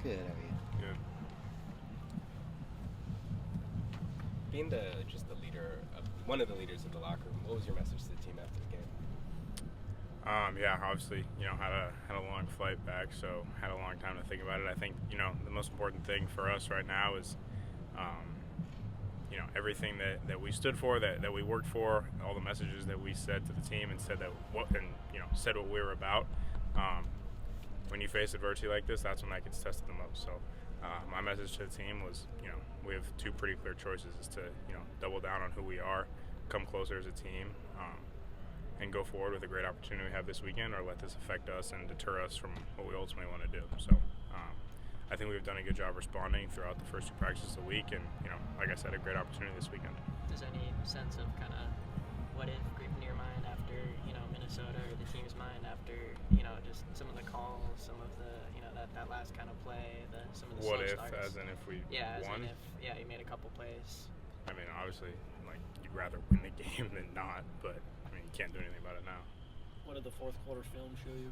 Good, how are you? Good. Being just the leader, one of the leaders of the locker room, what was your message to the team after the game? Yeah, obviously, had a long flight back, so had a long time to think about it. I think, the most important thing for us right now is, everything that we stood for, that we worked for, all the messages that we said to the team and said said what we were about. When you face adversity like this, that's when that gets tested the most. So my message to the team was, we have two pretty clear choices: is to, double down on who we are, come closer as a team, and go forward with a great opportunity we have this weekend, or let this affect us and deter us from what we ultimately want to do. So I think we've done a good job responding throughout the first two practices of the week, and, like I said, a great opportunity this weekend. Does any sense of kind of what if creep into your mind after, Minnesota, or the team's mind after, just some of the calls, some of the, that last kind of play, some of the what slow if, starts? as in if we As won? in if, you made a couple plays. I mean, obviously, you'd rather win the game than not, but, you can't do anything about it now. What did the fourth quarter film show you?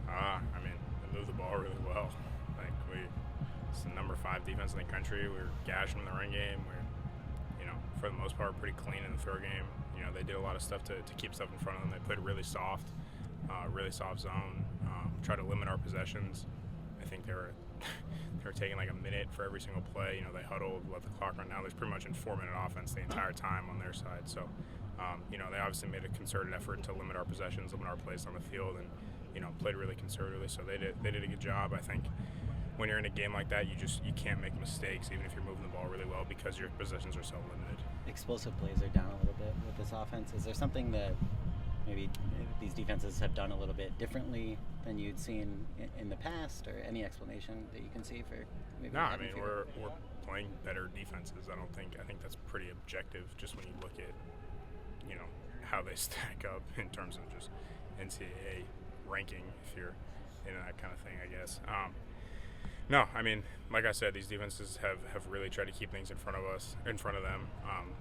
They moved the ball really well. It's the number 5 defense in the country. We were gashing in the run game. We're, for the most part, pretty clean in the throw game. They did a lot of stuff to keep stuff in front of them. They played really soft zone. Try to limit our possessions. I think they were taking a minute for every single play. They huddled, let the clock run down. There's pretty much a 4-minute offense the entire time on their side. So, they obviously made a concerted effort to limit our possessions, limit our plays on the field, and played really conservatively. So they did a good job. I think when you're in a game like that, you can't make mistakes, even if you're moving the ball really well, because your possessions are so limited. Explosive plays are down a little bit with this offense. Is there something that maybe these defenses have done a little bit differently than you'd seen in the past, or any explanation that you can see for maybe? No, we're playing better defenses. I think that's pretty objective, just when you look at how they stack up in terms of just NCAA ranking, if you're into that kind of thing, I guess. No, like I said, these defenses have really tried to keep things in front of them.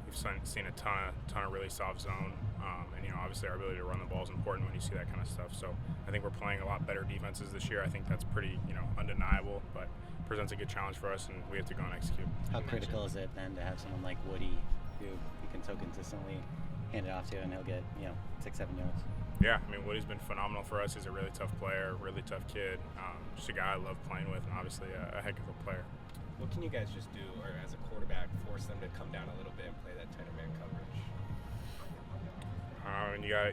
We've seen a ton of really soft zone, and obviously our ability to run the ball is important when you see that kind of stuff. So I think we're playing a lot better defenses this year. I think that's pretty undeniable, but presents a good challenge for us, and we have to go and execute. How critical is it then to have someone like Woody, who you can so consistently hand it off to, and he'll get 6-7 yards? Yeah, Woody's been phenomenal for us. He's a really tough player, really tough kid. Just a guy I love playing with, and obviously a heck of a player. What can you guys just do, or as a quarterback, force them to come down a little bit and play that tighter man coverage?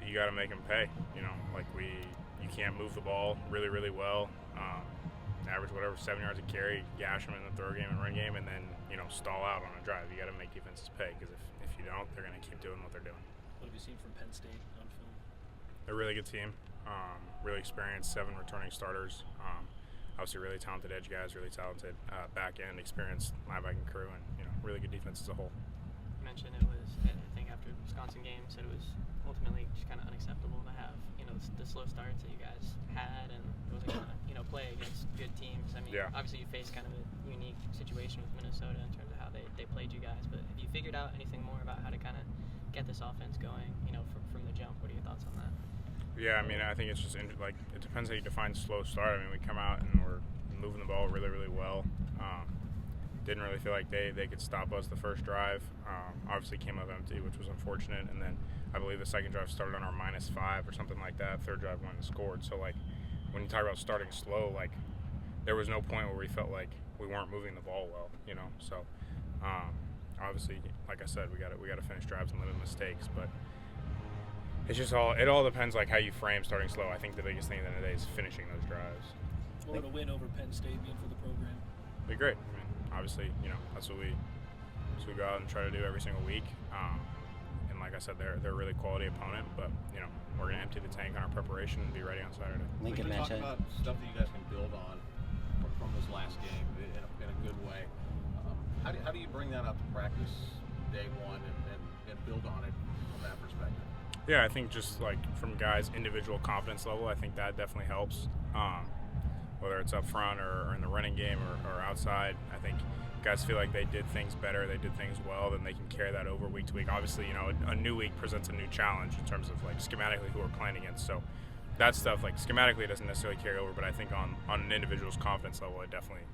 You got to make them pay. You can't move the ball really, really well. Average 7 yards a carry, gash them in the throw game and run game, and then stall out on a drive. You got to make defenses pay, because if you don't, they're going to keep doing what they're doing. What have you seen from Penn State on film? They're a really good team, really experienced, 7 returning starters. Obviously, really talented edge guys, really talented back end, experienced linebacking crew, and really good defense as a whole. You mentioned it was, I think after the Wisconsin game, said it was ultimately just kind of unacceptable to have the slow starts that you guys had, and it wasn't going to play against good teams. Obviously you faced kind of a unique situation with Minnesota in terms of how they played you guys, but have you figured out anything more about how to kind of get this offense going, from the jump? What are your thoughts on that? Yeah, I think it's just it depends how you define slow start. We come out and we're moving the ball really, really well. Didn't really feel like they could stop us the first drive. Obviously came up empty, which was unfortunate, and then I believe the second drive started on our -5 or something like that. Third drive went and scored. So when you talk about starting slow, there was no point where we felt like we weren't moving the ball well, So obviously, like I said, we got to finish drives and limit mistakes, but it's just it all depends how you frame starting slow. I think the biggest thing at the end of the day is finishing those drives. What would a win over Penn State mean for the program? Be great. Obviously, that's what we go out and try to do every single week. And like I said, they're a really quality opponent, but we're gonna empty the tank on our preparation and be ready on Saturday. Lincoln Can we talk mentioned about stuff that you guys can build on from this last game in a good way? How do you bring that up to practice day one and build on it from that perspective? Yeah, I think just from guys' individual confidence level, I think that definitely helps. Whether it's up front or in the running game or outside, I think guys feel like they did things better, they did things well, then they can carry that over week to week. Obviously, a new week presents a new challenge in terms of schematically who we're playing against. So that stuff, like schematically, it doesn't necessarily carry over, but I think on an individual's confidence level, it definitely,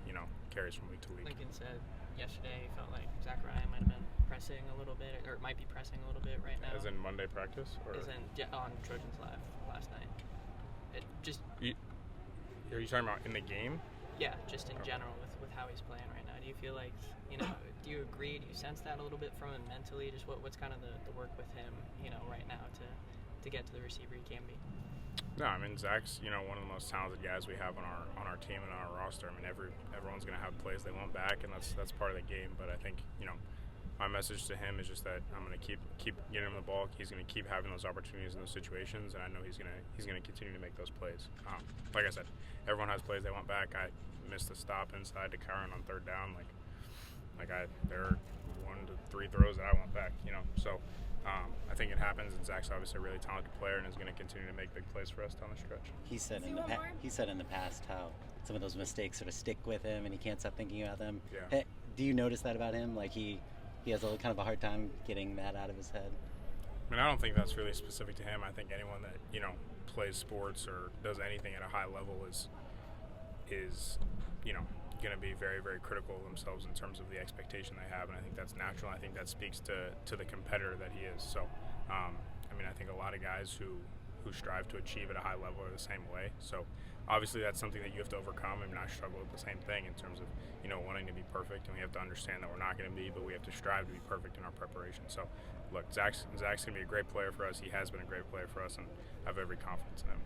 carries from week to week. Lincoln said yesterday he felt like Zach have been pressing a little bit, or might be pressing a little bit right now. As in Monday practice? Or? As in, on Trojans Live last night. It just... Are you talking about in the game? Yeah, just in general with how he's playing right now. Do you feel like, do you agree? Do you sense that a little bit from him mentally? Just what's kind of the work with him, right now to get to the receiver he can be? No, I mean Zach's one of the most talented guys we have on our team and on our roster. I mean everyone's gonna have plays they want back, and that's part of the game. But I think my message to him is just that I'm gonna keep getting him the ball. He's gonna keep having those opportunities in those situations, and I know he's gonna continue to make those plays. Like I said, everyone has plays they want back. I missed a stop inside to Kyron on third down. There are 1 to 3 throws that I want back. So. I think it happens, and Zach's obviously a really talented player and is going to continue to make big plays for us down the stretch. He said in the past how some of those mistakes sort of stick with him, and he can't stop thinking about them. Yeah. Hey, do you notice that about him? Like he has a kind of a hard time getting that out of his head. I mean, I don't think that's really specific to him. I think anyone that plays sports or does anything at a high level is going to be very, very critical of themselves in terms of the expectation they have, and I think that's natural. I think that speaks to the competitor that he is. So, I think a lot of guys who strive to achieve at a high level are the same way. So, obviously, that's something that you have to overcome. I mean, I struggle with the same thing in terms of wanting to be perfect, and we have to understand that we're not going to be, but we have to strive to be perfect in our preparation. So, look, Zach's going to be a great player for us. He has been a great player for us, and I have every confidence in him.